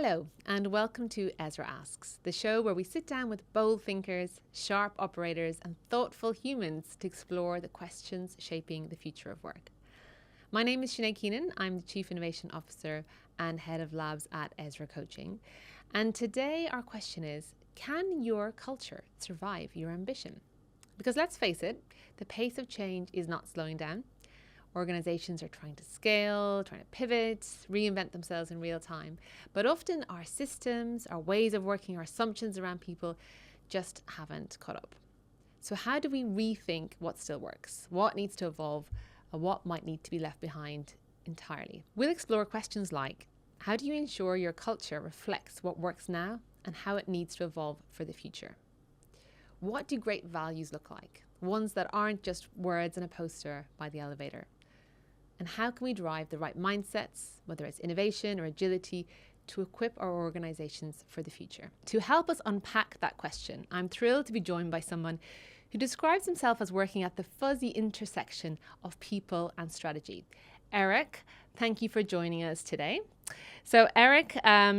Hello, and welcome to EZRA Asks, the show where we sit down with bold thinkers, sharp operators, and thoughtful humans to explore the questions shaping the future of work. My name is Sinead Keenan. I'm the Chief Innovation Officer and Head of Labs at EZRA Coaching. And today our question is, can your culture survive your ambition? Because let's face it, the pace of change is not slowing down. Organizations are trying to scale, trying to pivot, reinvent themselves in real time. But often our systems, our ways of working, our assumptions around people just haven't caught up. So how do we rethink what still works? What needs to evolve? And what might need to be left behind entirely? We'll explore questions like, how do you ensure your culture reflects what works now and how it needs to evolve for the future? What do great values look like? Ones that aren't just words on a poster by the elevator. And how can we drive the right mindsets, whether it's innovation or agility, to equip our organizations for the future? To help us unpack that question, I'm thrilled to be joined by someone who describes himself as working at the fuzzy intersection of people and strategy. Eric, thank you for joining us today. So Eric,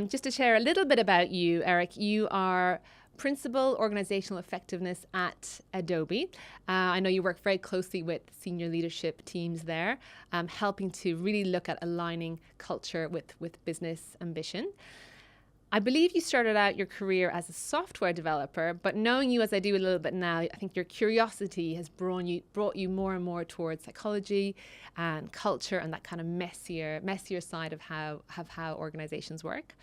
just to share a little bit about you, Eric, you are Principal Organizational Effectiveness at Adobe. I know you work very closely with senior leadership teams there, helping to really look at aligning culture with business ambition. I believe you started out your career as a software developer, but knowing you as I do a little bit now, I think your curiosity has brought you more and more towards psychology and culture and that kind of messier side of how organizations work.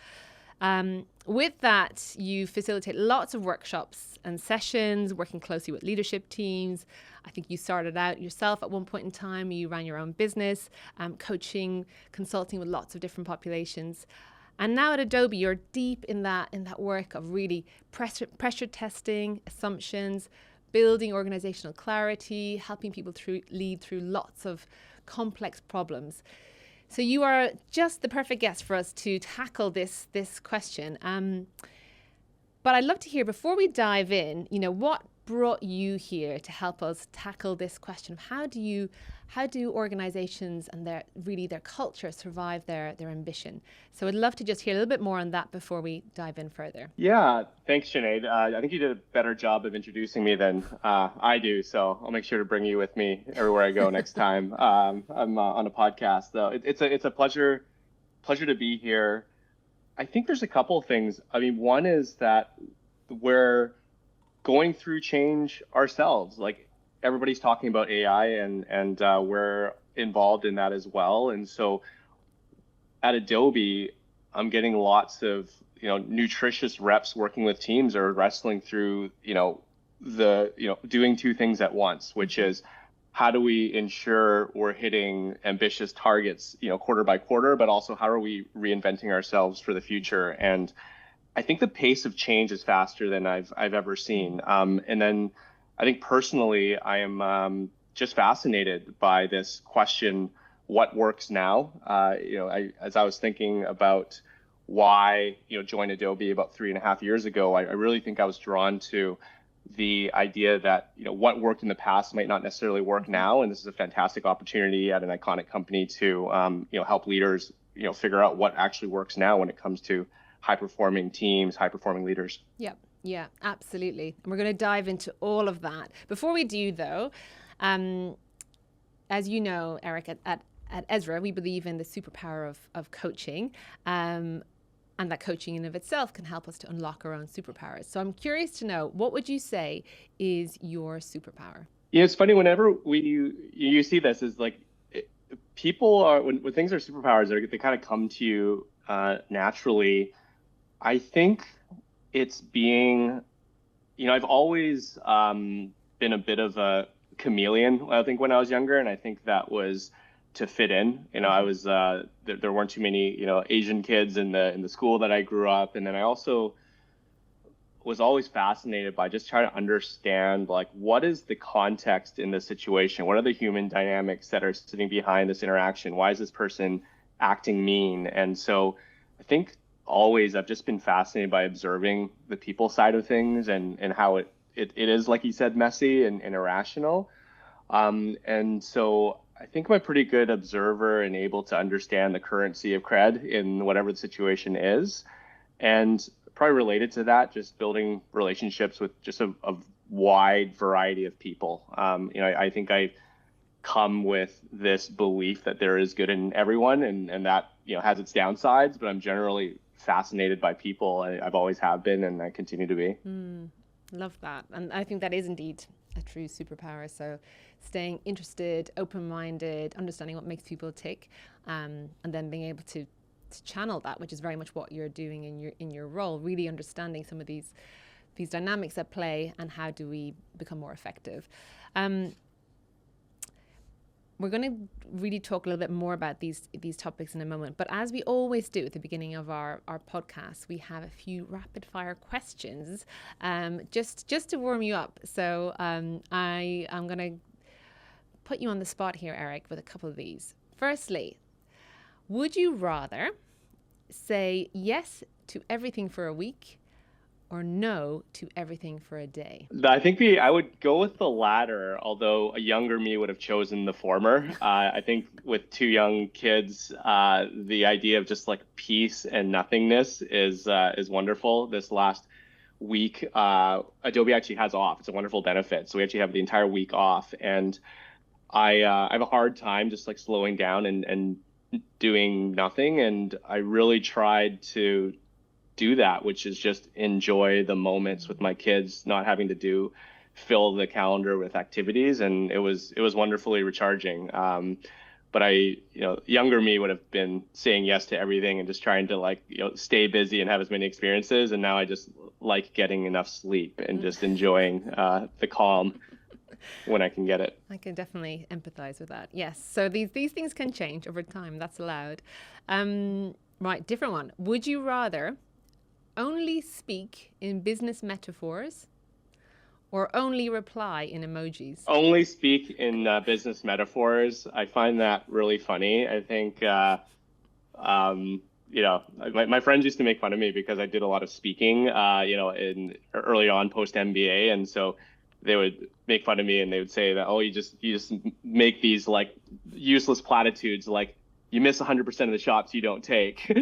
With that, you facilitate lots of workshops and sessions, working closely with leadership teams. I think you started out yourself at one point in time. You ran your own business, coaching, consulting with lots of different populations. And now at Adobe, you're deep in that work of really pressure testing, assumptions, building organizational clarity, helping people lead through lots of complex problems. So you are just the perfect guest for us to tackle this question. But I'd love to hear, before we dive in, what brought you here to help us tackle this question of how do organizations and their culture survive their ambition? So I'd love to just hear a little bit more on that before we dive in further. Yeah, thanks, Sinead. I think you did a better job of introducing me than I do, so I'll make sure to bring you with me everywhere I go next time I'm on a podcast. Though it's a pleasure to be here. I think there's a couple of things. I mean, one is that we're going through change ourselves. Like, everybody's talking about AI, and we're involved in that as well. And so at Adobe, I'm getting lots of nutritious reps working with teams or wrestling through doing two things at once, which is, how do we ensure we're hitting ambitious targets quarter by quarter, but also how are we reinventing ourselves for the future? And I think the pace of change is faster than I've ever seen. And then I think personally, I am just fascinated by this question: what works now? As I was thinking about why join Adobe about 3.5 years ago, I really think I was drawn to the idea that what worked in the past might not necessarily work now, and this is a fantastic opportunity at an iconic company to help leaders figure out what actually works now when it comes to high-performing teams, high-performing leaders. Yep. Yeah, absolutely. And we're going to dive into all of that. Before we do, though, as you know, Eric, at EZRA, we believe in the superpower of coaching, and that coaching in of itself can help us to unlock our own superpowers. So I'm curious to know, what would you say is your superpower? Yeah, it's funny, whenever you see this, is like, people are, when things are superpowers, they kind of come to you naturally. I think it's being, I've always been a bit of a chameleon, I think, when I was younger. And I think that was to fit in. I was, there weren't too many, Asian kids in the school that I grew up. And then I also was always fascinated by just trying to understand, like, what is the context in this situation? What are the human dynamics that are sitting behind this interaction? Why is this person acting mean? And so I think always I've just been fascinated by observing the people side of things, and how it is, like you said, messy and irrational. And so I think I'm a pretty good observer and able to understand the currency of cred in whatever the situation is. And probably related to that, just building relationships with just a wide variety of people. I think I come with this belief that there is good in everyone, and that has its downsides, but I'm generally fascinated by people. I've always have been, and I continue to be. Love that. And I think that is indeed a true superpower. So staying interested, open-minded, understanding what makes people tick, and then being able to channel that, which is very much what you're doing in your role, really understanding some of these dynamics at play and how do we become more effective. We're going to really talk a little bit more about these topics in a moment. But as we always do at the beginning of our podcast, we have a few rapid fire questions just to warm you up. So I'm going to put you on the spot here, Eric, with a couple of these. Firstly, would you rather say yes to everything for a week or no to everything for a day? I think I would go with the latter, although a younger me would have chosen the former. I think with two young kids, the idea of just like peace and nothingness is wonderful. This last week, Adobe actually has off. It's a wonderful benefit. So we actually have the entire week off, and I have a hard time just like slowing down and doing nothing. And I really tried to do that, which is just enjoy the moments with my kids, not having to fill the calendar with activities. And it was wonderfully recharging. But younger me would have been saying yes to everything and just trying to stay busy and have as many experiences. And now I just like getting enough sleep and just enjoying the calm when I can get it. I can definitely empathize with that. Yes. So these things can change over time. That's allowed. Right. Different one. Would you rather only speak in business metaphors or only reply in emojis? Only speak in business metaphors. I find that really funny. I think, my friends used to make fun of me because I did a lot of speaking, in early on post MBA. And so they would make fun of me and they would say that, oh, you just make these like useless platitudes, like you miss 100% of the shots you don't take,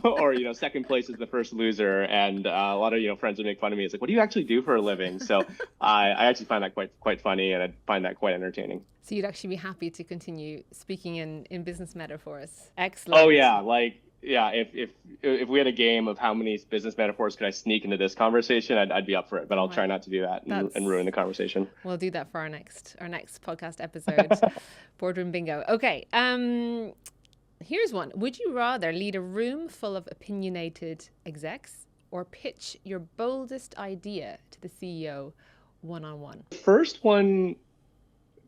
or, second place is the first loser. And a lot of, friends would make fun of me. It's like, what do you actually do for a living? So I actually find that quite funny, and I find that quite entertaining. So you'd actually be happy to continue speaking in business metaphors. Excellent. Oh yeah. If we had a game of how many business metaphors could I sneak into this conversation, I'd be up for it, but I'll try not to do that and ruin the conversation. We'll do that for our next podcast episode. Boardroom bingo. Okay. Here's one. Would you rather lead a room full of opinionated execs or pitch your boldest idea to the CEO one-on-one? The first one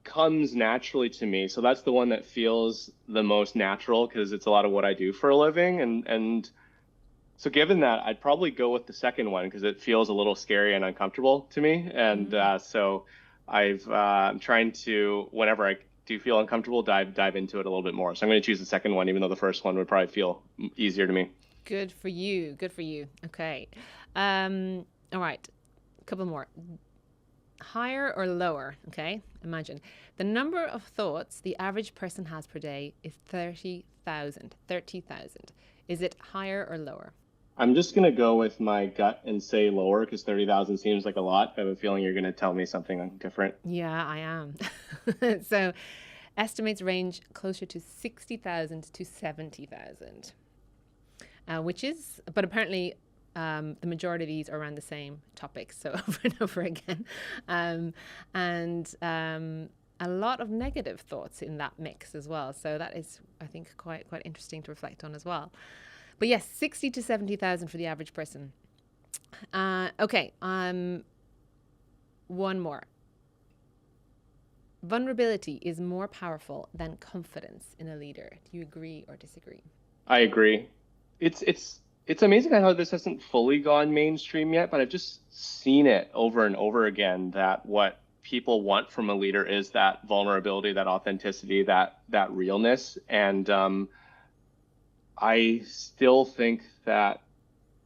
comes naturally to me. So that's the one that feels the most natural because it's a lot of what I do for a living. And so given that, I'd probably go with the second one because it feels a little scary and uncomfortable to me. And so I'm trying to, whenever I do feel uncomfortable, dive into it a little bit more. So I'm going to choose the second one, even though the first one would probably feel easier to me. Good for you. Okay. All right. A couple more. Higher or lower? Okay. Imagine the number of thoughts the average person has per day is 30,000. Is it higher or lower? I'm just going to go with my gut and say lower because 30,000 seems like a lot. I have a feeling you're going to tell me something different. Yeah, I am. So estimates range closer to 60,000 to 70,000, but apparently the majority of these are around the same topics, so over and over again. And a lot of negative thoughts in that mix as well. So that is, I think, quite interesting to reflect on as well. But yes, 60 to 70,000 for the average person. Okay. One more. Vulnerability is more powerful than confidence in a leader. Do you agree or disagree? I agree. It's amazing how this hasn't fully gone mainstream yet, but I've just seen it over and over again that what people want from a leader is that vulnerability, that authenticity, that realness. And I still think that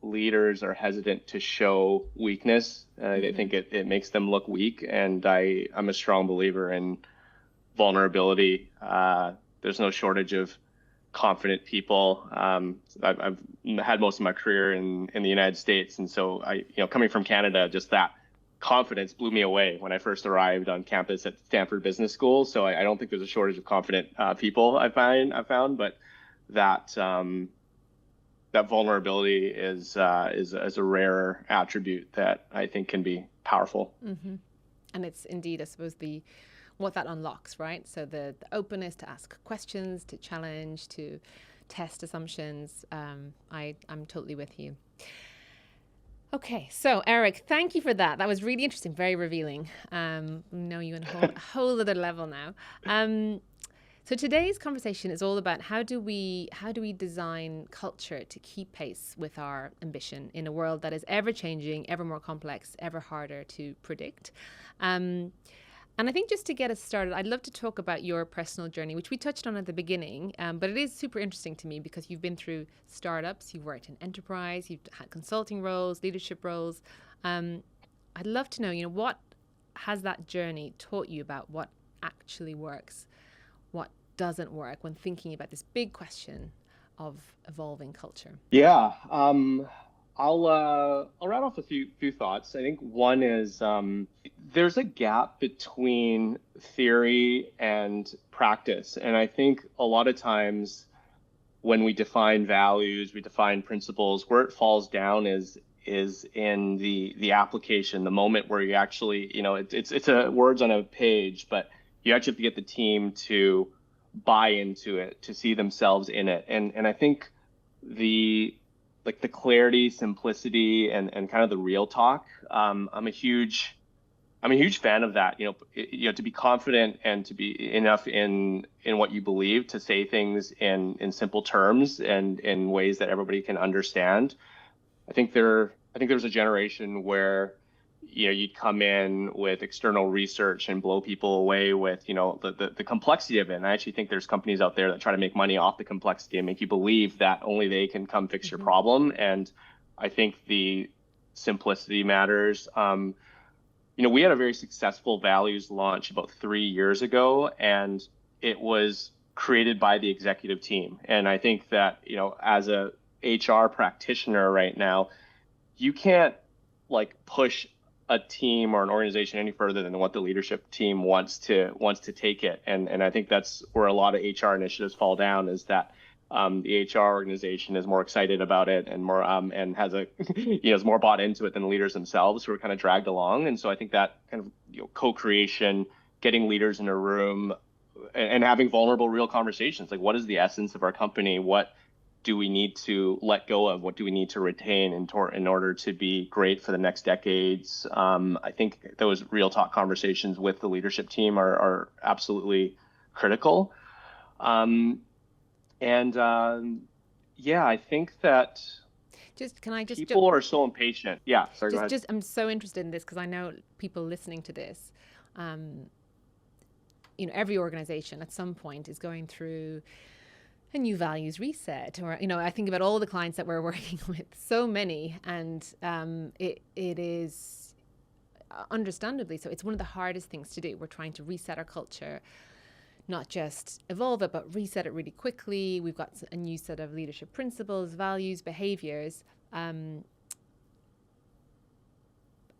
leaders are hesitant to show weakness. I think it makes them look weak. And I'm a strong believer in vulnerability. There's no shortage of confident people. I've had most of my career in the United States, and so coming from Canada, just that confidence blew me away when I first arrived on campus at Stanford Business School. So I don't think there's a shortage of confident people. I found, but that that vulnerability is a rare attribute that I think can be powerful. Mm-hmm. And it's indeed, I suppose, what that unlocks, right? So the openness to ask questions, to challenge, to test assumptions. I'm totally with you. Okay, so Eric, thank you for that. That was really interesting, very revealing. Know you on a whole other level now. So today's conversation is all about how do we design culture to keep pace with our ambition in a world that is ever changing, ever more complex, ever harder to predict. And I think just to get us started, I'd love to talk about your personal journey, which we touched on at the beginning, but it is super interesting to me because you've been through startups, you've worked in enterprise, you've had consulting roles, leadership roles. I'd love to know, what has that journey taught you about what actually works, what doesn't work when thinking about this big question of evolving culture? Yeah, I'll rattle off a few thoughts. I think one is there's a gap between theory and practice, and I think a lot of times when we define values, we define principles, where it falls down is in the application, the moment where you actually, it's a words on a page, but you actually have to get the team to buy into it, to see themselves in it, and I think the clarity, simplicity, and kind of the real talk. I'm a huge fan of that. To be confident and to be enough in what you believe to say things in simple terms and in ways that everybody can understand. I think there's a generation where you'd come in with external research and blow people away with the complexity of it. And I actually think there's companies out there that try to make money off the complexity and make you believe that only they can come fix your problem. And I think the simplicity matters. We had a very successful values launch about 3 years ago, and it was created by the executive team. And I think that as a HR practitioner right now, you can't push a team or an organization any further than what the leadership team wants to take it. And I think that's where a lot of HR initiatives fall down, is that the HR organization is more excited about it and more and has is more bought into it than the leaders themselves, who are kind of dragged along. And so I think that kind of co-creation, getting leaders in a room and having vulnerable, real conversations, like what is the essence of our company? What do we need to let go of? What do we need to retain in order to be great for the next decades? I think those real talk conversations with the leadership team are absolutely critical. I think that people are so impatient. Yeah, sorry, go ahead. I'm so interested in this because I know people listening to this, every organization at some point is going through a new values reset, or I think about all the clients that we're working with, so many, and it is understandably so. It's one of the hardest things to do. We're trying to reset our culture, not just evolve it, but reset it really quickly. We've got a new set of leadership principles, values, behaviors, and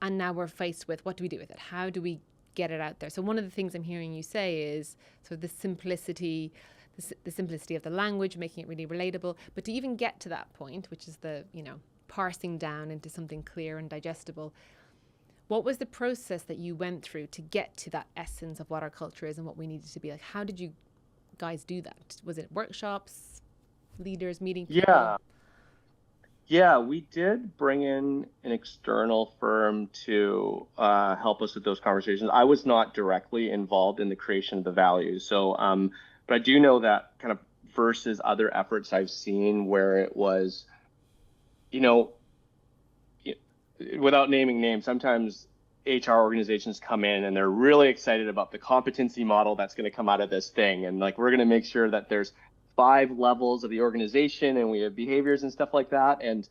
now we're faced with, what do we do with it? How do we get it out there? So one of the things I'm hearing you say is sort of the simplicity of the language, making it really relatable. But to even get to that point, which is the, parsing down into something clear and digestible, what was the process that you went through to get to that essence of what our culture is and what we needed to be? Like, how did you guys do that? Was it workshops, leaders, meeting people? Yeah, we did bring in an external firm to help us with those conversations. I was not directly involved in the creation of the values. So, but I do know that kind of versus other efforts I've seen where it was, without naming names, sometimes HR organizations come in and they're really excited about the competency model that's going to come out of this thing. And we're going to make sure that there's 5 levels of the organization and we have behaviors and stuff like that. And,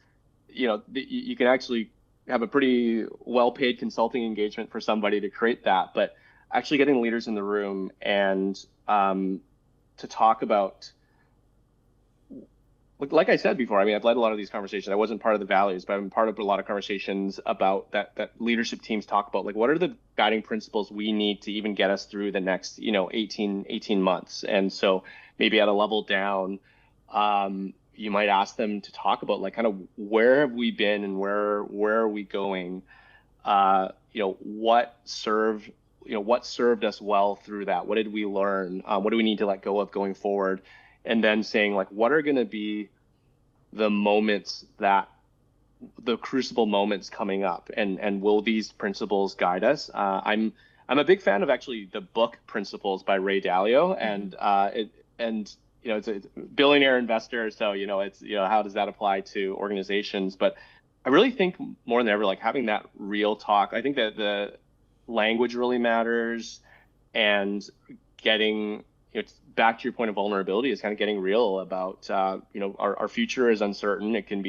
you can actually have a pretty well-paid consulting engagement for somebody to create that. But actually getting leaders in the room and to talk about like I said before, I mean, I've led a lot of these conversations. I wasn't part of the values, but I've been part of a lot of conversations about that leadership teams talk about, like, what are the guiding principles we need to even get us through the next, 18 months. And so maybe at a level down, you might ask them to talk about, like, kind of where have we been and where are we going? What served us well through that? What did we learn? What do we need to let go of going forward? And then saying, like, what are going to be the moments the crucible moments coming up, and will these principles guide us? I'm a big fan of actually the book Principles by Ray Dalio, and it's a billionaire investor, so it's how does that apply to organizations? But I really think more than ever, like, having that real talk. I think that the language really matters, and getting back to your point of vulnerability is kind of getting real about our future is uncertain. We can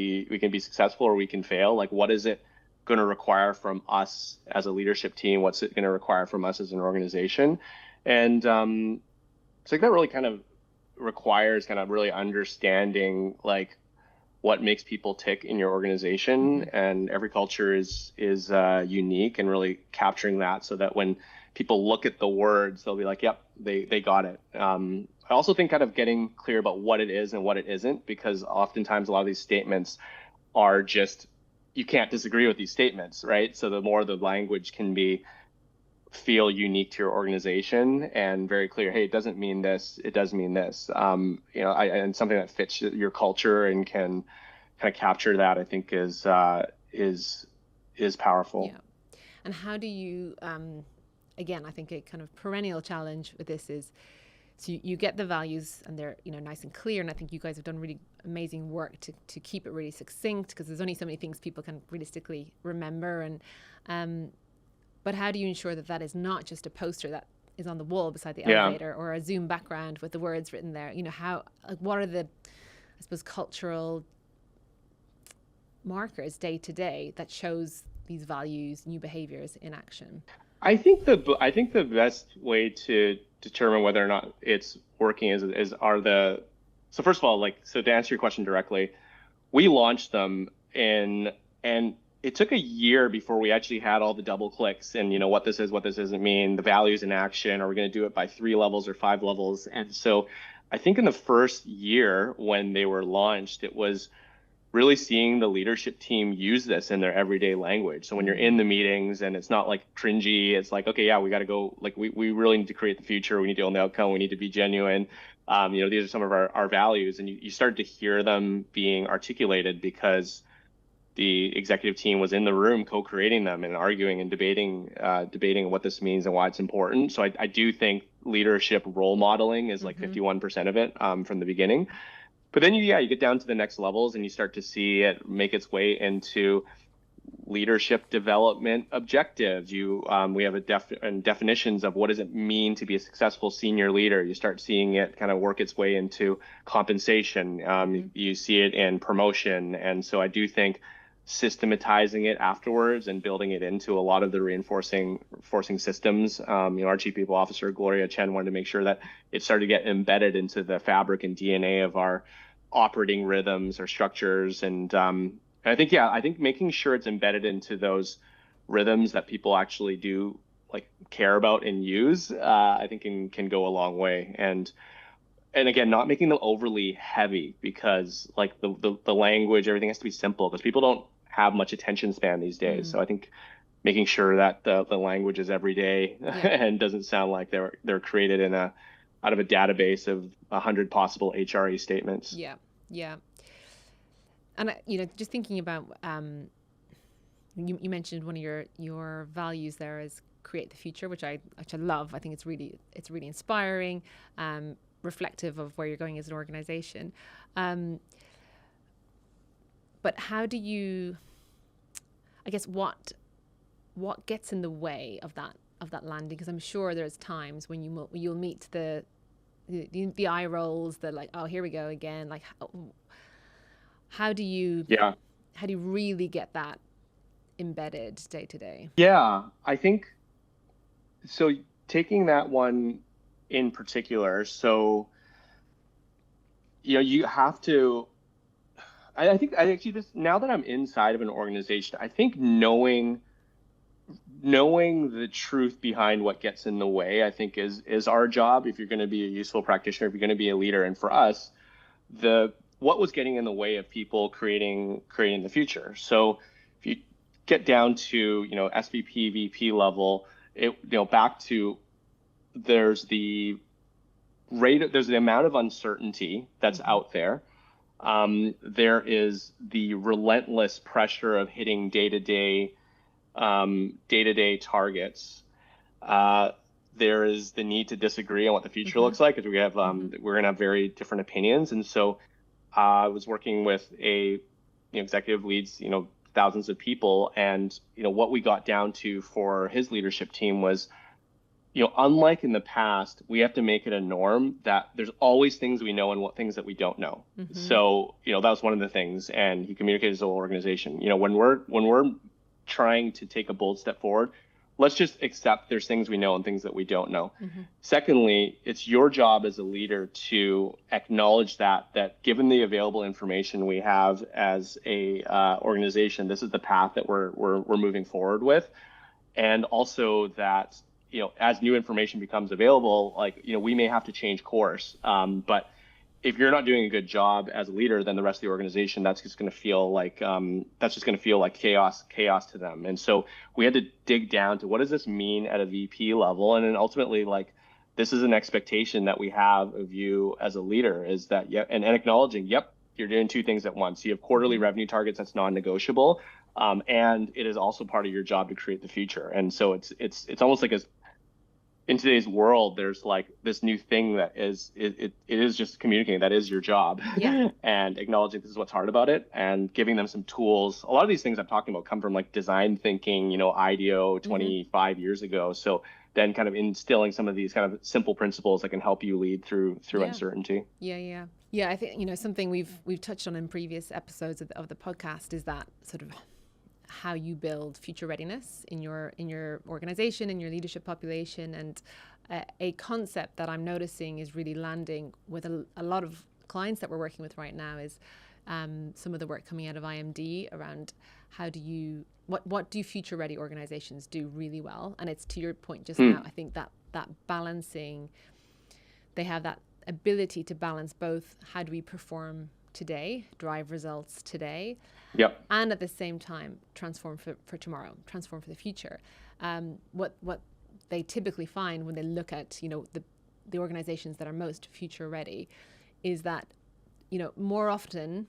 be successful or we can fail. Like, what is it going to require from us as a leadership team? What's it going to require from us as an organization? And so I think that really kind of requires kind of really understanding, like, what makes people tick in your organization. And every culture is unique, and really capturing that so that when people look at the words, they'll be like, yep, they got it. I also think kind of getting clear about what it is and what it isn't, because oftentimes a lot of these statements are just, you can't disagree with these statements, right? So the more the language can feel unique to your organization and very clear, hey, it doesn't mean this, it does mean this. And something that fits your culture and can kind of capture that, I think is powerful. Yeah. And how do you, again, I think a kind of perennial challenge with this is, so you get the values and they're nice and clear, and I think you guys have done really amazing work to keep it really succinct, because there's only so many things people can realistically remember. And but how do you ensure that is not just a poster that is on the wall beside the elevator, or a Zoom background with the words written there? What are the, I suppose, cultural markers day to day that shows these values, new behaviors in action? I think the best way to determine whether or not it's working so first of all, like, so to answer your question directly, we launched them and it took a year before we actually had all the double clicks and what this is, what this doesn't mean, the values in action. Are we going to do it by 3 levels or 5 levels? And so I think in the first year when they were launched, it was really seeing the leadership team use this in their everyday language. So when you're in the meetings and it's not like cringy, it's like, okay, yeah, we got to go, like, we really need to create the future. We need to own the outcome. We need to be genuine. These are some of our values, and you start to hear them being articulated because the executive team was in the room co-creating them and arguing and debating what this means and why it's important. So I do think leadership role modeling is like 51% of it from the beginning. But then you get down to the next levels and you start to see it make its way into leadership development objectives. We have definitions of what does it mean to be a successful senior leader. You start seeing it kind of work its way into compensation. You see it in promotion. And so I do think systematizing it afterwards and building it into a lot of the reinforcing systems. Our chief people officer, Gloria Chen, wanted to make sure that it started to get embedded into the fabric and DNA of our operating rhythms or structures. And I think making sure it's embedded into those rhythms that people actually do like care about and use, I think can go a long way. And again, not making them overly heavy, because like the language, everything has to be simple, because people don't have much attention span these days. So I think making sure that the language is everyday and doesn't sound like they're created out of a database of 100 possible HRE statements. Yeah. And just thinking about, you mentioned one of your values there is create the future, which I love. I think it's really inspiring, reflective of where you're going as an organization. But how do you, I guess, what gets in the way of that landing? Because I'm sure there's times when you'll meet the eye rolls, the like, oh, here we go again. Like, how do you really get that embedded day to day? Yeah, I think so. Taking that one in particular, so you have to I actually just, now that I'm inside of an organization, I think knowing the truth behind what gets in the way, I think is our job if you're going to be a useful practitioner, if you're going to be a leader. And for us, the what was getting in the way of people creating the future. So if you get down to, SVP, VP level, back to, there's the there's the amount of uncertainty that's out there. There is the relentless pressure of hitting day-to-day targets. There is the need to disagree on what the future looks like, because we're going to have very different opinions. And so I was working with a executive leads, thousands of people, and what we got down to for his leadership team was, unlike in the past, we have to make it a norm that there's always things we know and what things that we don't know. So, that was one of the things. And he communicated his whole organization. When we're trying to take a bold step forward, let's just accept there's things we know and things that we don't know. Secondly, it's your job as a leader to acknowledge that given the available information we have as a organization, this is the path that we're moving forward with. And also that, as new information becomes available, we may have to change course. But if you're not doing a good job as a leader, then the rest of the organization, that's just going to feel like chaos to them. And so we had to dig down to, what does this mean at a VP level? And then ultimately, this is an expectation that we have of you as a leader, is that, and acknowledging, you're doing two things at once. You have quarterly revenue targets that's non-negotiable. And it is also part of your job to create the future. And so it's almost like in today's world, there's this new thing that it is just communicating. That is your job. And acknowledging this is what's hard about it, and giving them some tools. A lot of these things I'm talking about come from design thinking, IDEO 25 years ago. So then kind of instilling some of these kind of simple principles that can help you lead through uncertainty. Yeah. I think, something we've touched on in previous episodes of the podcast is that sort of how you build future readiness in your organization, in your leadership population. And a concept that I'm noticing is really landing with a lot of clients that we're working with right now is some of the work coming out of IMD around what do future ready organizations do really well. And it's to your point just now, I think that balancing, they have that ability to balance both how do we perform today, drive results today, and at the same time transform for tomorrow, transform for the future. What they typically find when they look at the organizations that are most future ready is that more often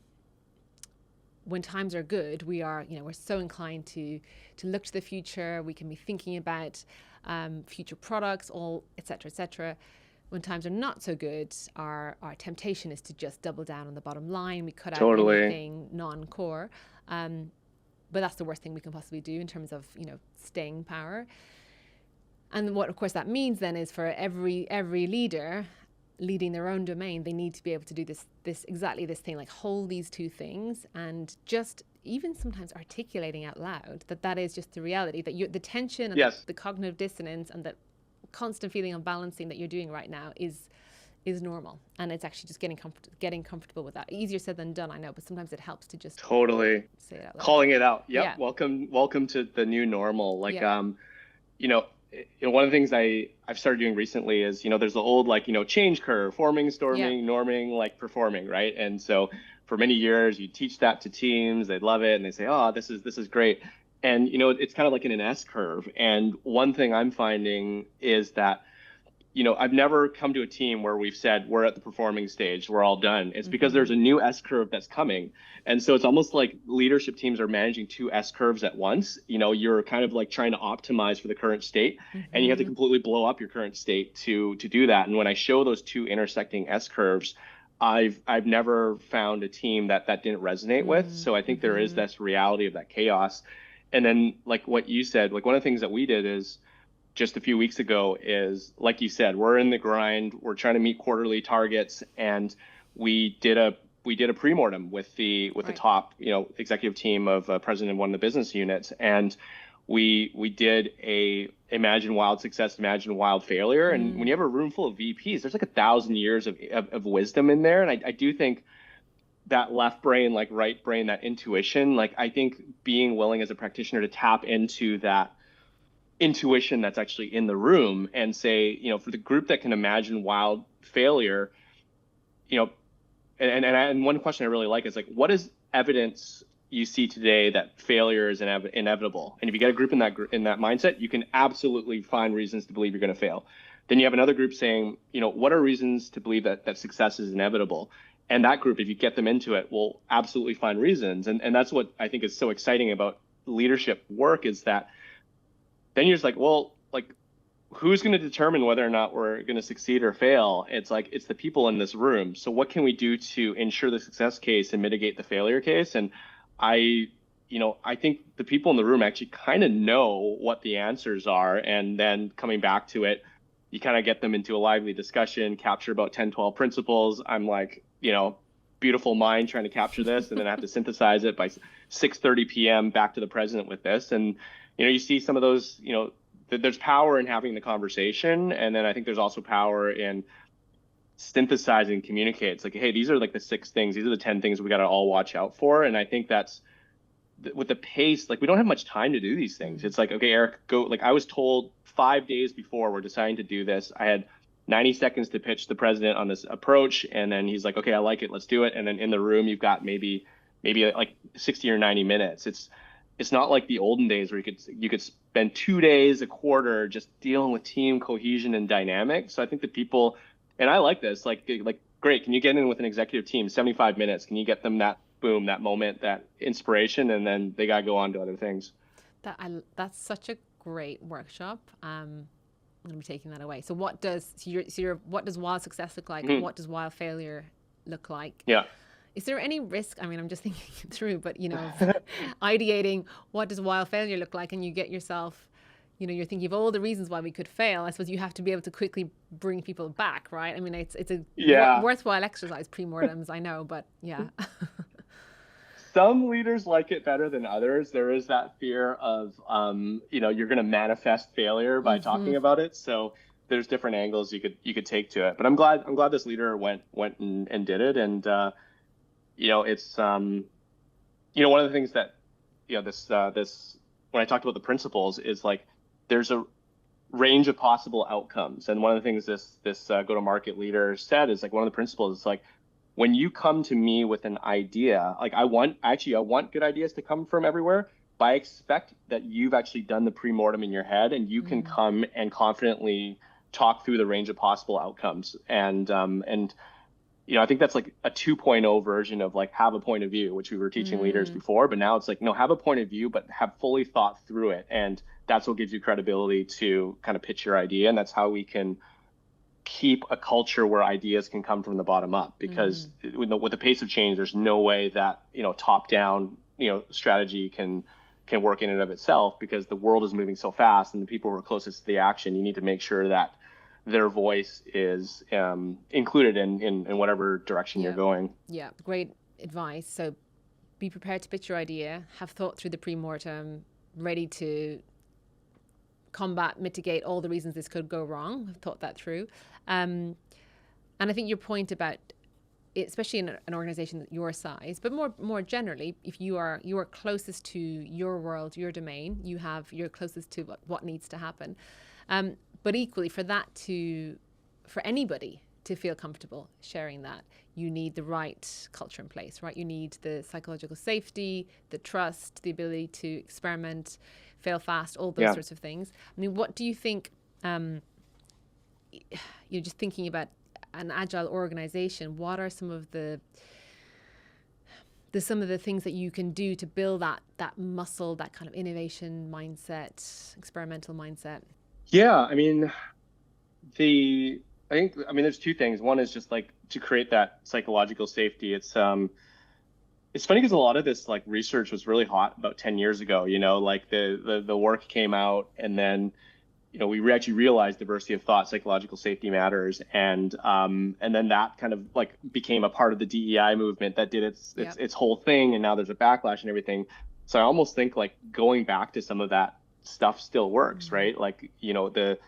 when times are good, we're so inclined to look to the future. We can be thinking about future products, all et cetera. When times are not so good, our temptation is to just double down on the bottom line. We cut out anything non-core. But that's the worst thing we can possibly do in terms of, staying power. And what, of course, that means then is for every leader leading their own domain, they need to be able to do this exactly this thing, hold these two things, and just even sometimes articulating out loud that is just the reality, that the tension and the cognitive dissonance and the constant feeling of balancing that you're doing right now is normal, and it's actually just getting comfortable with that. Easier said than done, I know, but sometimes it helps to just say it out loud. Calling it out. Welcome to the new normal. One of the things I've started doing recently is, there's the old change curve, forming, storming, norming, performing, right? And so for many years you teach that to teams, they love it and they say, oh, this is great. And, it's kind of like in an S curve. And one thing I'm finding is that, I've never come to a team where we've said we're at the performing stage, we're all done. It's because there's a new S curve that's coming. And so it's almost like leadership teams are managing two S curves at once. You're kind of trying to optimize for the current state, and you have to completely blow up your current state to do that. And when I show those two intersecting S curves, I've never found a team that didn't resonate with. So I think there is this reality of that chaos. And then what you said, one of the things that we did is just a few weeks ago is, like you said, we're in the grind, we're trying to meet quarterly targets, and we did a pre-mortem with the top executive team of president of one of the business units, and we did a imagine wild success, imagine wild failure. And when you have a room full of VPs, there's 1,000 years of wisdom in there. And I do think that left brain, like right brain, that intuition. Like I think being willing as a practitioner to tap into that intuition that's actually in the room and say, for the group that can imagine wild failure, you know, and one question I really like is like, what is evidence you see today that failure is inevitable? And if you get a group in that mindset, you can absolutely find reasons to believe you're going to fail. Then you have another group saying, what are reasons to believe that success is inevitable? And that group, if you get them into it, will absolutely find reasons. And that's what I think is so exciting about leadership work, is that then you're just like, well, like, who's going to determine whether or not we're going to succeed or fail? It's like, it's the people in this room. So what can we do to ensure the success case and mitigate the failure case? And I think the people in the room actually kind of know what the answers are. And then coming back to it, you kind of get them into a lively discussion, capture about 10, 12 principles. I'm like, beautiful mind trying to capture this. And then I have to synthesize it by 6:30 p.m. back to the president with this. And, you see some of those, there's power in having the conversation. And then I think there's also power in synthesizing, communicate. It's like, hey, these are like the 6 things. These are the 10 things we got to all watch out for. And I think that's with the pace, like we don't have much time to do these things. It's like, okay, Eric, go. Like I was told 5 days before we're deciding to do this, I had 90 seconds to pitch the president on this approach. And then he's like, okay, I like it. Let's do it. And then in the room, you've got maybe like 60 or 90 minutes. It's not like the olden days where you could spend 2 days, a quarter just dealing with team cohesion and dynamic. So I think that people, and I like this, like great, can you get in with an executive team, 75 minutes? Can you get them that boom, that moment, that inspiration, and then they got to go on to other things? That's such a great workshop. I'm going to be taking that away. So what does wild success look like? Mm-hmm. What does wild failure look like? Yeah. Is there any risk? I mean, I'm just thinking through, but ideating what does wild failure look like, and you get yourself, you're thinking of all the reasons why we could fail. I suppose you have to be able to quickly bring people back, right? I mean, it's a worthwhile exercise, pre-mortems, I know, but yeah. Some leaders like it better than others. There is that fear of, you're going to manifest failure by talking about it. So there's different angles you could take to it. But I'm glad this leader went and did it. And it's one of the things that this when I talked about the principles is like there's a range of possible outcomes. And one of the things this go-to-market leader said is like one of the principles is like, when you come to me with an idea, like I want good ideas to come from everywhere, but I expect that you've actually done the pre-mortem in your head and you can come and confidently talk through the range of possible outcomes. And I think that's like a 2.0 version of like have a point of view, which we were teaching leaders before, but now it's like, no, have a point of view, but have fully thought through it. And that's what gives you credibility to kind of pitch your idea. And that's how we can keep a culture where ideas can come from the bottom up, because with the pace of change, there's no way that, top down, strategy can work in and of itself, because the world is moving so fast and the people who are closest to the action, you need to make sure that their voice is included in whatever direction you're going. Yeah, great advice. So be prepared to pitch your idea, have thought through the pre-mortem, ready to combat, mitigate all the reasons this could go wrong. I've thought that through. And I think your point about, especially in an organization your size, but more generally, if you are closest to your world, your domain, you're closest to what needs to happen. But equally, for anybody to feel comfortable sharing that, you need the right culture in place, right? You need the psychological safety, the trust, the ability to experiment, fail fast, all those sorts of things. I mean, what do you think, you're just thinking about an agile organization, what are some of the things that you can do to build that muscle, that kind of innovation mindset, experimental mindset? Yeah, I mean, there's 2 things. One is just like to create that psychological safety. It's funny because a lot of this like research was really hot about 10 years ago, like the work came out, and then, we actually realized diversity of thought, psychological safety matters. And then that kind of like became a part of the DEI movement that did its whole thing. And now there's a backlash and everything. So I almost think like going back to some of that stuff still works, right? Like, the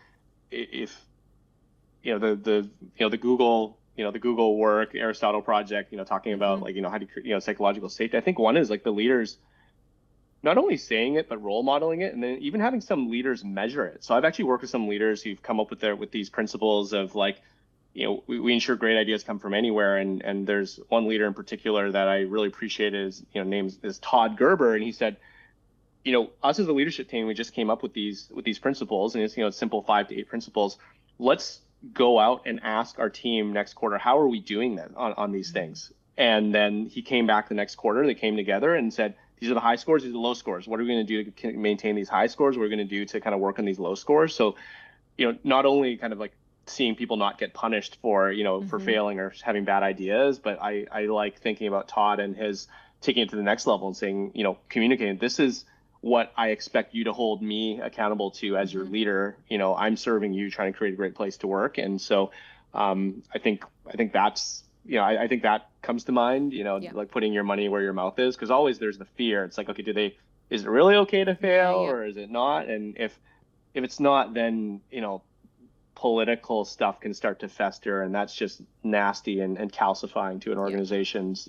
Google the Google work, Aristotle project, talking about Mm-hmm. like, how do you, psychological safety. I think one is like the leaders not only saying it, but role modeling it, and then even having some leaders measure it. So I've actually worked with some leaders who've come up with these principles of like, we ensure great ideas come from anywhere. And there's one leader in particular that I really appreciate is, name is Todd Gerber. And he said, us as a leadership team, we just came up with these principles, and it's simple 5 to 8 principles. Let's go out and ask our team next quarter, how are we doing then on these things? And then he came back the next quarter, they came together and said, these are the high scores, these are the low scores. What are we going to do to maintain these high scores? What are we going to do to kind of work on these low scores? So, not only kind of like seeing people not get punished for, for Mm-hmm. failing or having bad ideas, but I like thinking about Todd and his taking it to the next level and saying, communicating, this is what I expect you to hold me accountable to as your Mm-hmm. leader. I'm serving you, trying to create a great place to work. And so I think that's, I think that comes to mind, Yeah. like putting your money where your mouth is, because always there's the fear. It's like, okay, is it really okay to Yeah. fail Yeah. or is it not? And if it's not, then, political stuff can start to fester, and that's just nasty and calcifying to an Yeah. organization's,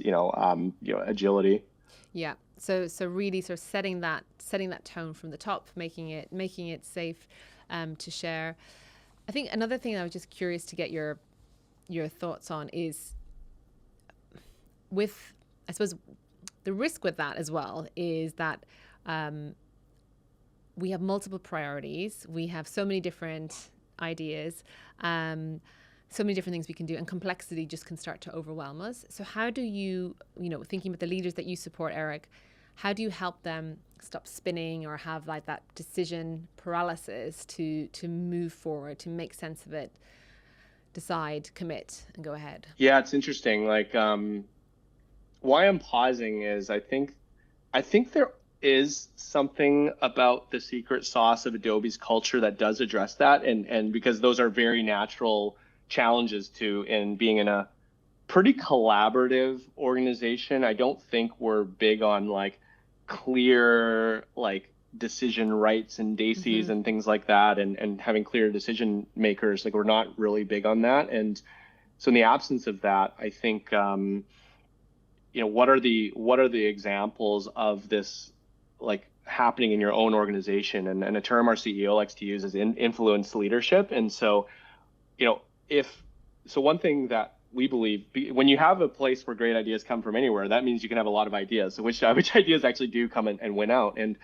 agility. Yeah. So really sort of setting that tone from the top, making it safe to share. I think another thing I was just curious to get your thoughts on is with, I suppose, the risk with that as well is that we have multiple priorities. We have so many different ideas, so many different things we can do, and complexity just can start to overwhelm us. So how do you, thinking about the leaders that you support, Eric, how do you help them stop spinning or have like that decision paralysis to move forward, to make sense of it, decide, commit, and go ahead? Yeah, it's interesting. Like, why I'm pausing is I think there is something about the secret sauce of Adobe's culture that does address that, and because those are very natural challenges to in being in a pretty collaborative organization. I don't think we're big on like clear like decision rights and Mm-hmm. DACs and things like that, and having clear decision makers. Like we're not really big on that. And so in the absence of that, I think what are the examples of this like happening in your own organization? And a term our CEO likes to use is influence leadership. And so, you know, if so, one thing that we believe, when you have a place where great ideas come from anywhere, that means you can have a lot of ideas. So which ideas actually do come and win out? And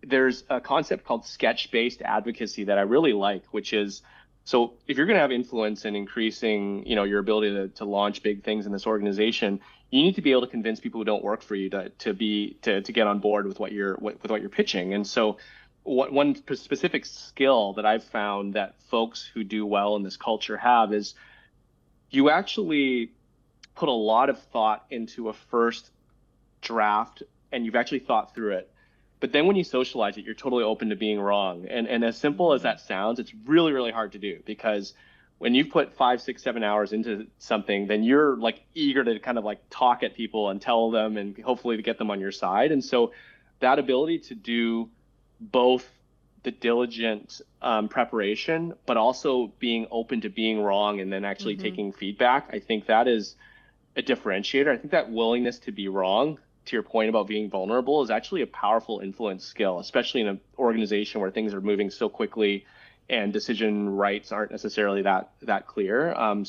there's a concept called sketch-based advocacy that I really like, which is, so if you're going to have influence in increasing, your ability to launch big things in this organization, you need to be able to convince people who don't work for you to get on board with what you're pitching. And so one specific skill that I've found that folks who do well in this culture have is you actually put a lot of thought into a first draft, and you've actually thought through it. But then when you socialize it, you're totally open to being wrong. And as simple as that sounds, it's really, really hard to do, because when you've put 5, 6, 7 hours into something, then you're like eager to kind of like talk at people and tell them and hopefully to get them on your side. And so that ability to do both the diligent preparation, but also being open to being wrong and then actually Mm-hmm. taking feedback, I think that is a differentiator. I think that willingness to be wrong, to your point about being vulnerable, is actually a powerful influence skill, especially in an organization where things are moving so quickly and decision rights aren't necessarily that clear. And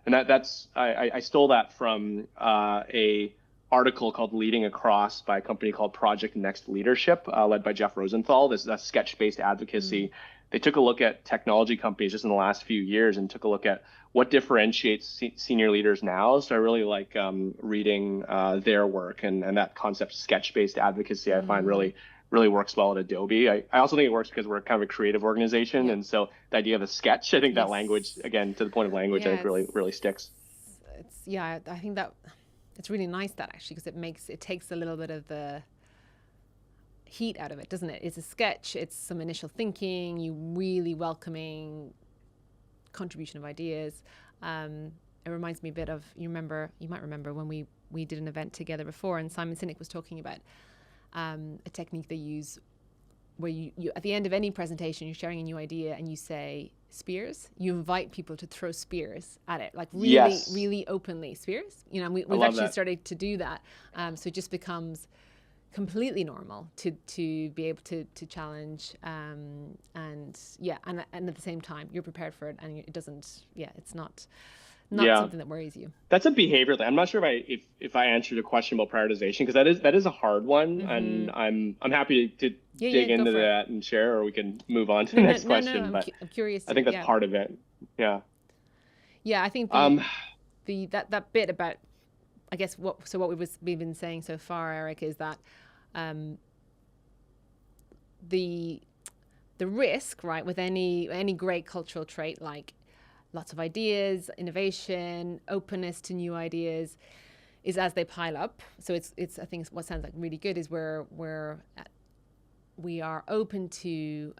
that's I stole that from a article called "Leading Across" by a company called Project Next Leadership, led by Jeff Rosenthal. This is a sketch-based advocacy. Mm. They took a look at technology companies just in the last few years and took a look at what differentiates senior leaders now. So I really like reading their work, and that concept, sketch-based advocacy, I find Mm. really works well at Adobe. I also think it works because we're kind of a creative organization, Yeah. and so the idea of a sketch, I think that language, Yes. again, to the point of language, I Yeah. think really sticks. It's yeah. I think that it's really nice, that actually, because it takes a little bit of the heat out of it, doesn't it? It's a sketch. It's some initial thinking. You really welcoming contribution of ideas. It reminds me a bit of, you might remember when we did an event together before, and Simon Sinek was talking about a technique they use where you at the end of any presentation, you're sharing a new idea and you say spears. You invite people to throw spears at it, like really, Yes. really openly. Spears, you know, and I we've love actually that. started to do that. So it just becomes completely normal to be able to challenge, and at the same time you're prepared for it, and it doesn't, it's not Yeah. something that worries you. That's a behavior thing. I'm not sure if I answered a question about prioritization, because that is a hard one, and I'm happy to Yeah, dig go into for it. that and share, or we can move on to No, the no, next no, no. question. But I'm curious I to, think that's part of it. Yeah. I think Um, that bit about, I guess, what we've been saying so far, Eric, is that the risk, right, with any great cultural trait, like lots of ideas, innovation, openness to new ideas, is as they pile up. So it's I think what sounds like really good is where we are open to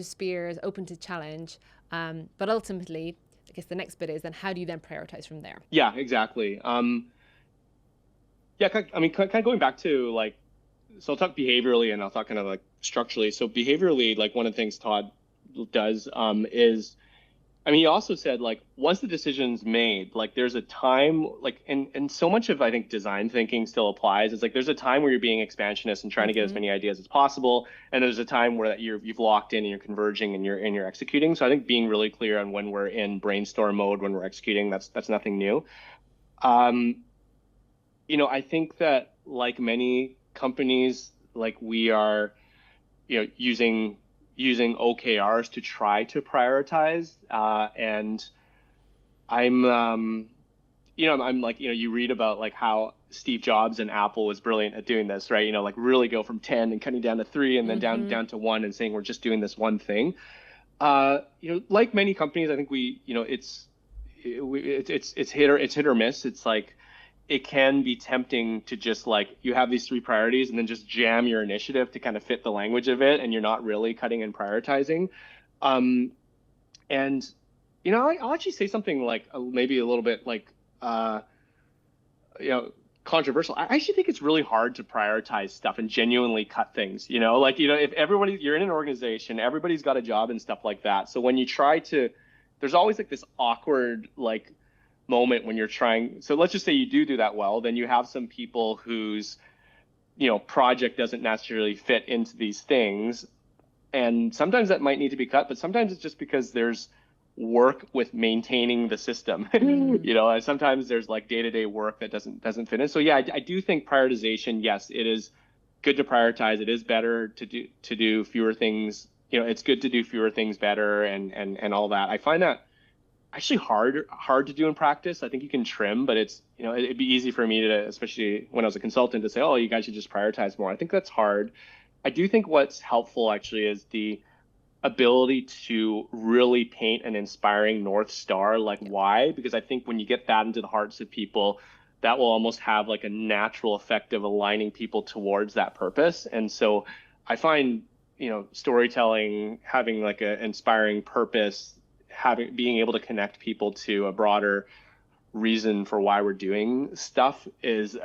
spears, open to challenge, but ultimately, I guess the next bit is then how do you then prioritize from there? yeah, exactly. Yeah, I mean, kind of going back to like, so I'll talk behaviorally and I'll talk kind of like structurally. So behaviorally, like one of the things Todd does is, I mean, he also said like once the decision's made, like there's a time like and so much of I think design thinking still applies. It's like there's a time where you're being expansionist and trying to get as many ideas as possible, and there's a time where you've locked in and you're converging and you're executing. So I think being really clear on when we're in brainstorm mode, when we're executing, that's nothing new. Um, I think that like many companies, like we are, using OKRs to try to prioritize. And I'm, I'm like, you read about like how Steve Jobs and Apple was brilliant at doing this, right? Like really go from 10 and cutting down to 3 and then down to 1 and saying we're just doing this one thing. Like many companies, I think it's hit or miss. It's like it can be tempting to just like you have these 3 priorities and then just jam your initiative to kind of fit the language of it, and you're not really cutting and prioritizing. And I'll actually say something like maybe a little bit like you know controversial. I actually think it's really hard to prioritize stuff and genuinely cut things. Like if you're in an organization, everybody's got a job and stuff like that. So when you try to, there's always like this awkward like moment when you're trying. So let's just say you do that well, then you have some people whose project doesn't necessarily fit into these things, and sometimes that might need to be cut, but sometimes it's just because there's work with maintaining the system. And sometimes there's like day-to-day work that doesn't fit in. So yeah, I do think prioritization, yes, it is good to prioritize. It is better to do fewer things. It's good to do fewer things better and all that. I find that actually hard to do in practice. I think you can trim, but it's it'd be easy for me to, especially when I was a consultant, to say, oh, you guys should just prioritize more. I think that's hard. I do think what's helpful actually is the ability to really paint an inspiring North Star, like why, because I think when you get that into the hearts of people, that will almost have like a natural effect of aligning people towards that purpose. And so I find, storytelling, having like an inspiring purpose, being able to connect people to a broader reason for why we're doing stuff is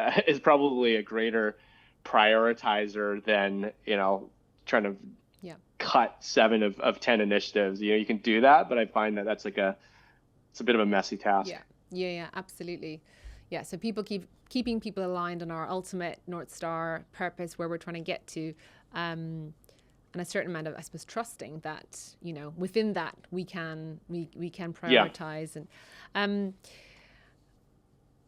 probably a greater prioritizer than trying to cut 7 of 10 initiatives. You can do that, but I find that that's it's a bit of a messy task. Yeah, absolutely. Yeah, so keeping people aligned on our ultimate North Star purpose, where we're trying to get to, and a certain amount of, I suppose, trusting that within that we can prioritize. And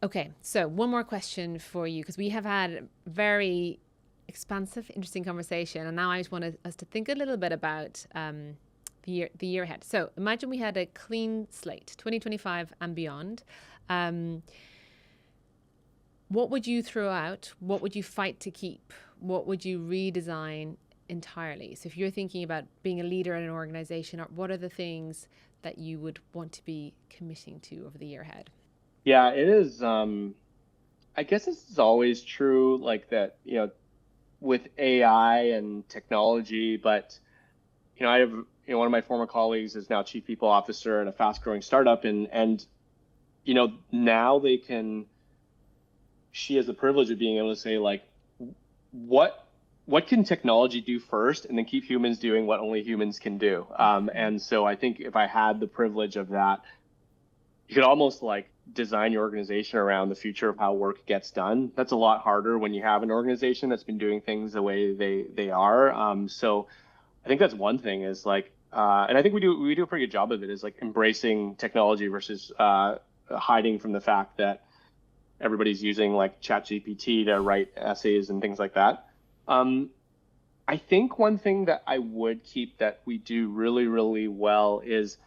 okay, so one more question for you, because we have had very expansive, interesting conversation, and now I just want us to think a little bit about the year ahead. So imagine we had a clean slate, 2025 and beyond. What would you throw out? What would you fight to keep? What would you redesign entirely? So if you're thinking about being a leader in an organization, what are the things that you would want to be committing to over the year ahead? Yeah, it is. I guess this is always true, like that, with AI and technology, but I have one of my former colleagues is now chief people officer at a fast growing startup, and now she has the privilege of being able to say like, what what can technology do first, and then keep humans doing what only humans can do. And so I think if I had the privilege of that, you could almost like design your organization around the future of how work gets done. That's a lot harder when you have an organization that's been doing things the way they are. So I think that's one thing is like, and I think we do a pretty good job of it, is like embracing technology versus hiding from the fact that everybody's using like ChatGPT to write essays and things like that. I think one thing that I would keep that we do really, really well is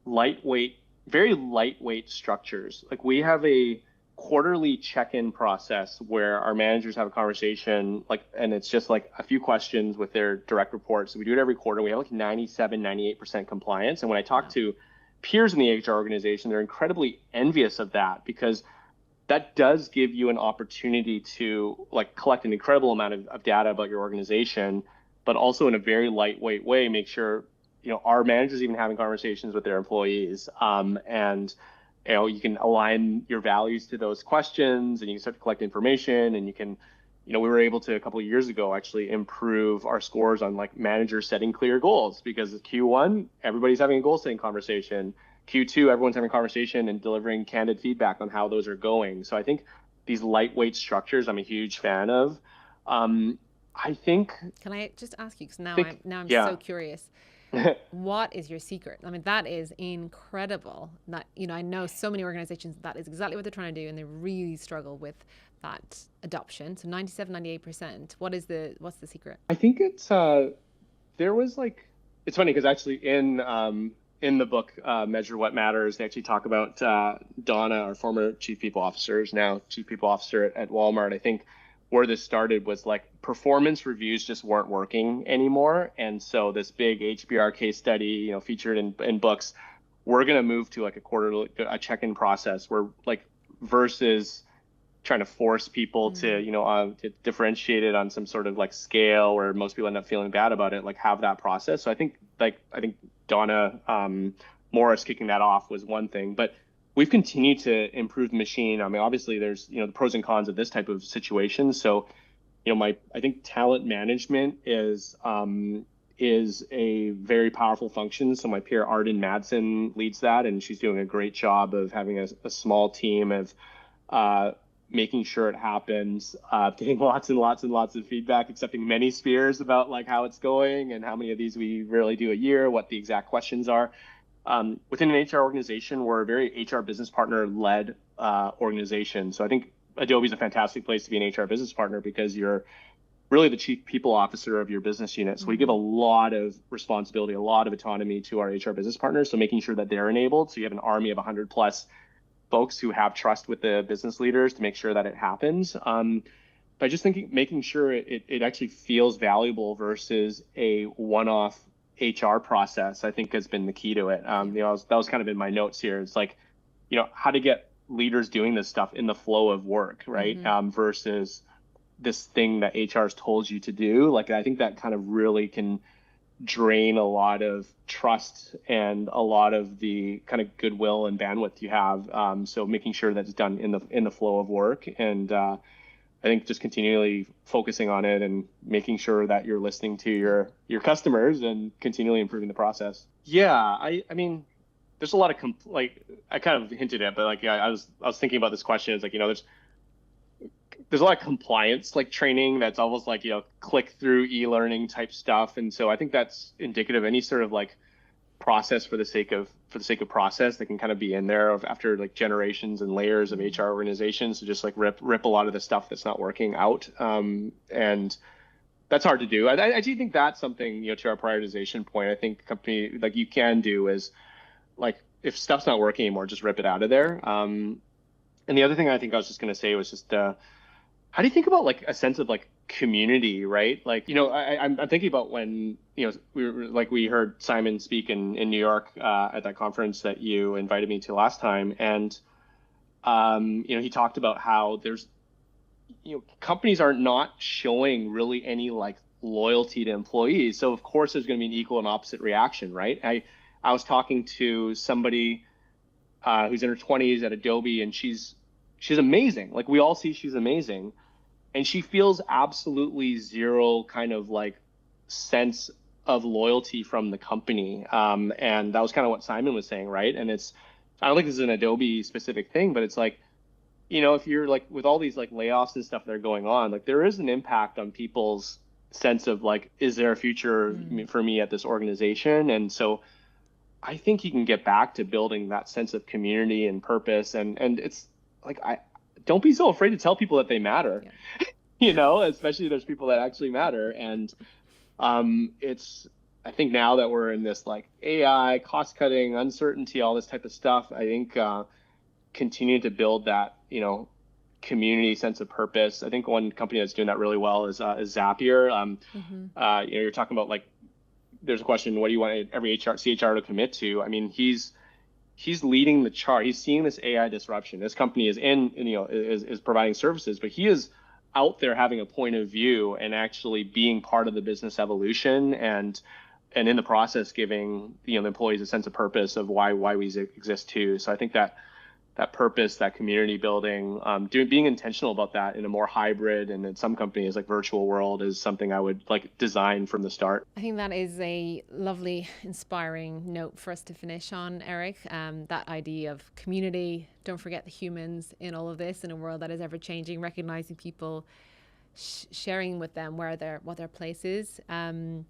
lightweight, very lightweight structures. Like we have a quarterly check-in process where our managers have a conversation, like, and it's just like a few questions with their direct reports. So we do it every quarter. We have like 97, 98% compliance. And when I talk to peers in the HR organization, they're incredibly envious of that, because that does give you an opportunity to like collect an incredible amount of data about your organization, but also in a very lightweight way, make sure, our managers even having conversations with their employees. And, you can align your values to those questions, and you can start to collect information, and you can, we were able to a couple of years ago actually improve our scores on like managers setting clear goals, because Q1, everybody's having a goal setting conversation. Q2, everyone's having a conversation and delivering candid feedback on how those are going. So I think these lightweight structures, I'm a huge fan of. I think. Can I just ask you, because I'm yeah. so curious. What is your secret? I mean, that is incredible. That, I know so many organizations, that is exactly what they're trying to do, and they really struggle with that adoption. So 97, 98%. What's the secret? I think it's there was like, it's funny because actually in the book, Measure What Matters, they actually talk about Donna, our former chief people officer, is now chief people officer at Walmart. I think where this started was like performance reviews just weren't working anymore. And so this big HBR case study, featured in books, we're going to move to like a check-in process where like, versus trying to force people to differentiate it on some sort of like scale where most people end up feeling bad about it, like have that process. So I think Donna Morris kicking that off was one thing, but we've continued to improve the machine. I mean, obviously there's, the pros and cons of this type of situation. So, I think talent management is a very powerful function. So my peer Arden Madsen leads that, and she's doing a great job of having a small team of making sure it happens, getting lots and lots and lots of feedback, accepting many spears about like how it's going and how many of these we really do a year, what the exact questions are. Within an HR organization, we're a very HR business partner led organization. So I think Adobe is a fantastic place to be an HR business partner, because you're really the chief people officer of your business unit. So we give a lot of responsibility, a lot of autonomy to our HR business partners. So making sure that they're enabled. So you have an army of 100 plus folks who have trust with the business leaders to make sure that it happens. But just making sure it actually feels valuable versus a one-off HR process, I think has been the key to it. That was kind of in my notes here. It's like, how to get leaders doing this stuff in the flow of work, right? Versus this thing that HR has told you to do. Like, I think that kind of really can drain a lot of trust and a lot of the kind of goodwill and bandwidth you have. So making sure that's done in the flow of work, and I think just continually focusing on it and making sure that you're listening to your customers and continually improving the process. Yeah, I mean, there's a lot of like I kind of hinted at, but like I was thinking about this question. It's like, there's a lot of compliance like training that's almost like, click through e-learning type stuff. And so I think that's indicative of any sort of like process for the sake of process that can kind of be in there after like generations and layers of HR organizations to just like rip a lot of the stuff that's not working out. And that's hard to do. I do think that's something, to our prioritization point, I think company like you can do is like, if stuff's not working anymore, just rip it out of there. And the other thing I think I was just going to say was just, how do you think about like a sense of like community, right? Like, I'm thinking about when, we heard Simon speak in New York at that conference that you invited me to last time. And, he talked about how there's, companies are not showing really any like loyalty to employees. So of course there's going to be an equal and opposite reaction, right? I was talking to somebody who's in her 20s at Adobe, and she's amazing. Like we all see she's amazing. and she feels absolutely zero kind of like sense of loyalty from the company. And that was kind of what Simon was saying, right? And I don't think this is an Adobe specific thing, but it's like, if you're like with all these like layoffs and stuff that are going on, like there is an impact on people's sense of like, is there a future for me at this organization? And so I think you can get back to building that sense of community and purpose. And it's like, I don't be so afraid to tell people that they matter, especially there's people that actually matter. And I think now that we're in this like AI, cost cutting, uncertainty, all this type of stuff, I think continuing to build that, community sense of purpose. I think one company that's doing that really well is Zapier. You're talking about like, there's a question, what do you want every CHR to commit to? I mean, he's leading the chart. He's seeing this AI disruption. This company is providing services, but he is out there having a point of view and actually being part of the business evolution and in the process giving the employees a sense of purpose of why we exist too. So I think that purpose, that community building, being intentional about that in a more hybrid and in some companies like virtual world is something I would like design from the start. I think that is a lovely, inspiring note for us to finish on, Eric. That idea of community, don't forget the humans in all of this, in a world that is ever changing, recognizing people, sharing with them what their place is. And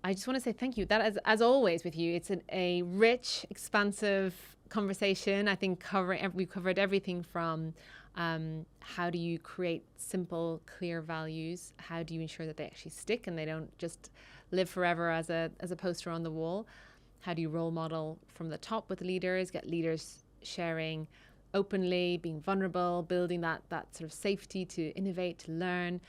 I just want to say thank you. That, as always with you, it's a rich, expansive conversation. I think we covered everything from how do you create simple, clear values? How do you ensure that they actually stick and they don't just live forever as a poster on the wall? How do you role model from the top with leaders, get leaders sharing openly, being vulnerable, building that sort of safety to innovate, to learn?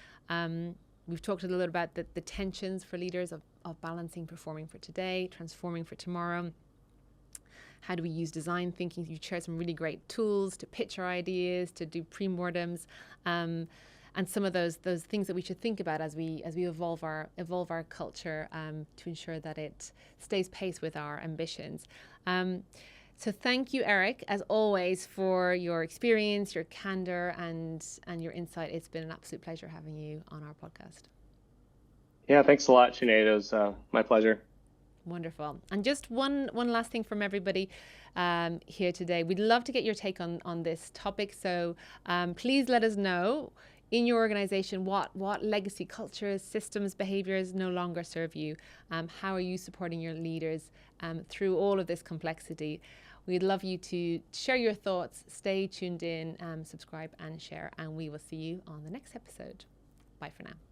We've talked a little about the tensions for leaders of balancing performing for today, transforming for tomorrow. How do we use design thinking? You've shared some really great tools to pitch our ideas, to do pre-mortems, and some of those things that we should think about as we evolve our culture to ensure that it stays pace with our ambitions. So thank you, Eric, as always, for your experience, your candor, and your insight. It's been an absolute pleasure having you on our podcast. Yeah, thanks a lot, Sinead. It was my pleasure. Wonderful. And just one last thing from everybody here today. We'd love to get your take on this topic. So please let us know in your organization what legacy cultures, systems, behaviors no longer serve you. How are you supporting your leaders through all of this complexity? We'd love you to share your thoughts. Stay tuned in, subscribe and share, and we will see you on the next episode. Bye for now.